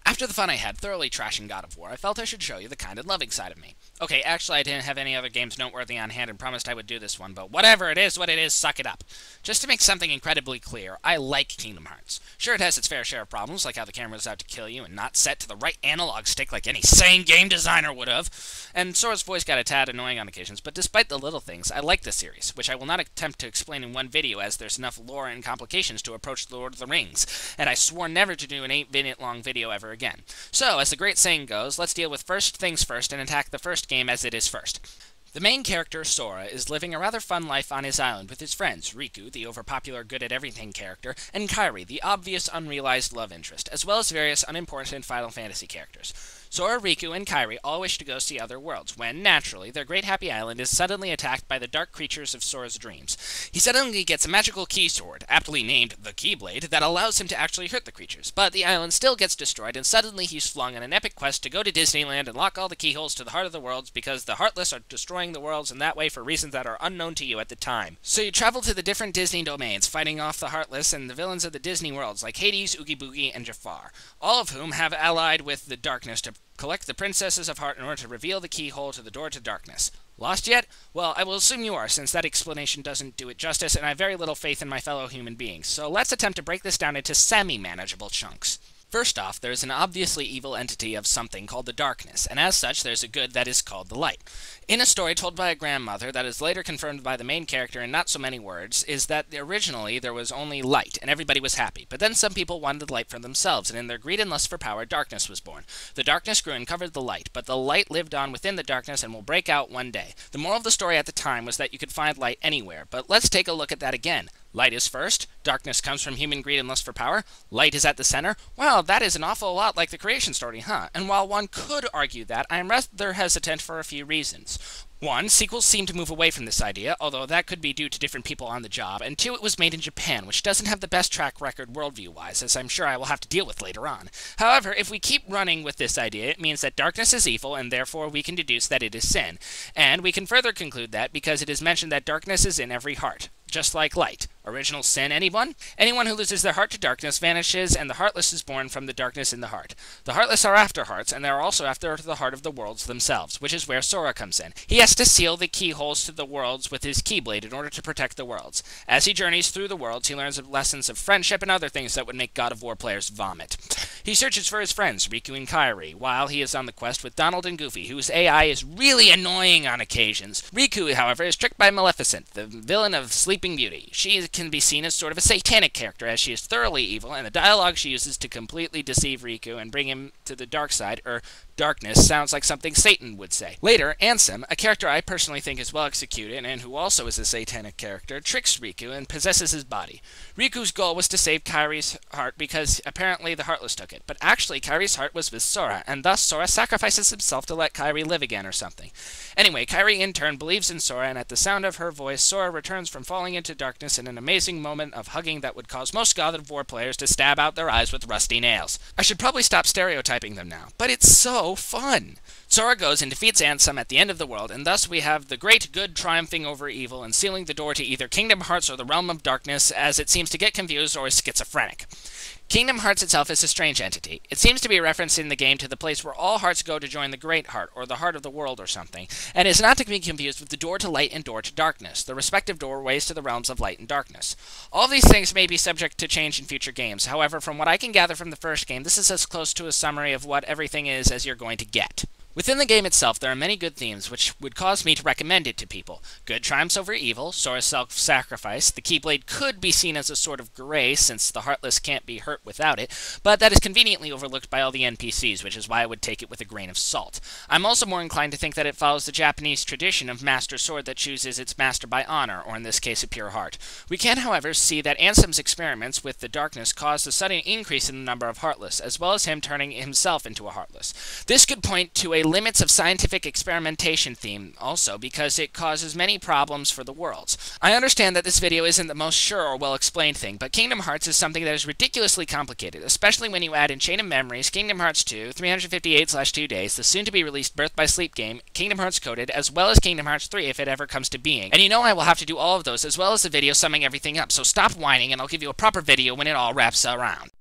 After the fun I had thoroughly trashing God of War, I felt I should show you the kind and loving side of me. Okay, actually I didn't have any other games noteworthy on hand and promised I would do this one, but whatever it is, what it is, suck it up. Just to make something incredibly clear, I like Kingdom Hearts. Sure, it has its fair share of problems, like how the camera's out to kill you and not set to the right analog stick like any sane game designer would have, and Sora's voice got a tad annoying on occasions, but despite the little things, I like the series, which I will not attempt to explain in one video as there's enough lore and complications to approach The Lord of the Rings, and I swore never to do an 8-minute long video ever again. So, as the great saying goes, let's deal with first things first and attack the first game as it is first. The main character, Sora, is living a rather fun life on his island with his friends, Riku, the overpopular good-at-everything character, and Kairi, the obvious unrealized love interest, as well as various unimportant Final Fantasy characters. Sora, Riku, and Kairi all wish to go see other worlds, when, naturally, their great happy island is suddenly attacked by the dark creatures of Sora's dreams. He suddenly gets a magical key sword, aptly named the Keyblade, that allows him to actually hurt the creatures, but the island still gets destroyed, and suddenly he's flung on an epic quest to go to Disneyland and lock all the keyholes to the heart of the worlds because the Heartless are destroying the worlds in that way for reasons that are unknown to you at the time. So you travel to the different Disney domains, fighting off the Heartless and the villains of the Disney worlds like Hades, Oogie Boogie, and Jafar, all of whom have allied with the darkness to collect the Princesses of Heart in order to reveal the keyhole to the door to darkness. Lost yet? Well, I will assume you are, since that explanation doesn't do it justice, and I have very little faith in my fellow human beings, so let's attempt to break this down into semi-manageable chunks. First off, there is an obviously evil entity of something called the darkness, and as such there's a good that is called the light. In a story told by a grandmother that is later confirmed by the main character in not so many words, is that originally there was only light, and everybody was happy, but then some people wanted light for themselves, and in their greed and lust for power, darkness was born. The darkness grew and covered the light, but the light lived on within the darkness and will break out one day. The moral of the story at the time was that you could find light anywhere, but let's take a look at that again. Light is first, darkness comes from human greed and lust for power, light is at the center. Well, that is an awful lot like the creation story, huh? And while one could argue that, I am rather hesitant for a few reasons. One, sequels seem to move away from this idea, although that could be due to different people on the job, and two, it was made in Japan, which doesn't have the best track record worldview-wise, as I'm sure I will have to deal with later on. However, if we keep running with this idea, it means that darkness is evil, and therefore we can deduce that it is sin. And we can further conclude that because it is mentioned that darkness is in every heart, just like light. Original sin, anyone? Anyone who loses their heart to darkness vanishes, and the Heartless is born from the darkness in the heart. The Heartless are after hearts, and they are also after the heart of the worlds themselves, which is where Sora comes in. He has to seal the keyholes to the worlds with his Keyblade in order to protect the worlds. As he journeys through the worlds, he learns lessons of friendship and other things that would make God of War players vomit. He searches for his friends, Riku and Kairi, while he is on the quest with Donald and Goofy, whose AI is really annoying on occasions. Riku, however, is tricked by Maleficent, the villain of Sleeping Beauty. She can be seen as sort of a satanic character, as she is thoroughly evil, and the dialogue she uses to completely deceive Riku and bring him to the dark side, or darkness, sounds like something Satan would say. Later, Ansem, a character I personally think is well executed, and who also is a satanic character, tricks Riku and possesses his body. Riku's goal was to save Kairi's heart because apparently the Heartless took it, but actually Kairi's heart was with Sora, and thus Sora sacrifices himself to let Kairi live again or something. Anyway, Kairi in turn believes in Sora, and at the sound of her voice, Sora returns from falling into darkness in an amazing moment of hugging that would cause most God of War players to stab out their eyes with rusty nails. I should probably stop stereotyping them now, but it's so fun! Sora goes and defeats Ansem at the end of the world, and thus we have the great good triumphing over evil and sealing the door to either Kingdom Hearts or the Realm of Darkness, as it seems to get confused or is schizophrenic. Kingdom Hearts itself is a strange entity. It seems to be referenced in the game to the place where all hearts go to join the Great Heart, or the Heart of the World or something, and is not to be confused with the door to light and door to darkness, the respective doorways to the realms of light and darkness. All these things may be subject to change in future games, however, from what I can gather from the first game, this is as close to a summary of what everything is as you're going to get. Within the game itself, there are many good themes which would cause me to recommend it to people. Good triumphs over evil, Sora's self-sacrifice, the Keyblade could be seen as a sort of grace since the Heartless can't be hurt without it, but that is conveniently overlooked by all the NPCs, which is why I would take it with a grain of salt. I'm also more inclined to think that it follows the Japanese tradition of master sword that chooses its master by honor, or in this case a pure heart. We can, however, see that Ansem's experiments with the darkness caused a sudden increase in the number of Heartless, as well as him turning himself into a Heartless. This could point to a a limits of scientific experimentation theme also because it causes many problems for the worlds. I understand that this video isn't the most sure or well explained thing, but Kingdom Hearts is something that is ridiculously complicated, especially when you add in Chain of Memories, Kingdom Hearts 2, 358/2 Days, the soon-to-be-released Birth by Sleep game, Kingdom Hearts Coded, as well as Kingdom Hearts 3 if it ever comes to being. And you know I will have to do all of those as well as the video summing everything up, so stop whining and I'll give you a proper video when it all wraps around.